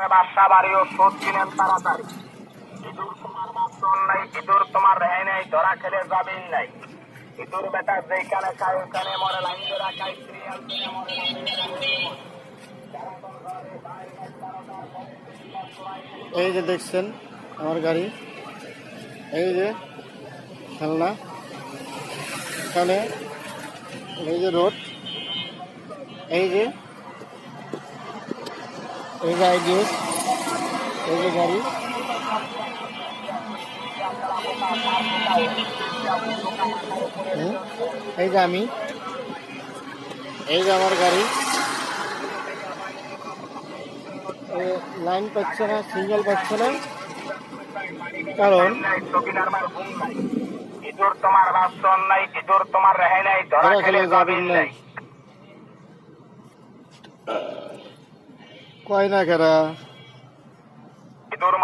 বাসা বাড়িও শোধ কিনেন তাড়াতাড়ি। ইঁদুর তোমার বাসন নাই, ইঁদুর তোমার রেহাই নাই, ধরা খেলে যাবেন নাই। ইঁদুর বেটা যেখানে খায় ওখানে মরে, লাইন ধরা খায় সিরিয়াল কিনে মরে। এই যে দেখছেন আমার গাড়ি, এই যে খেলনা, এখানে এই যে রোড, এই যে আইডিএস, এই যে গাড়ি, এই যে আমি, এই যে আমার গাড়ি। লাইন পাচ্ছে না, সিগন্যাল পাচ্ছে না, কারণ ইঁদুর তোমার বাসন নাই, ইঁদুর তোমার রেহাই নাই, ধরা খেলে যাবেন নাই। কয় না কেরা। ইঁদুর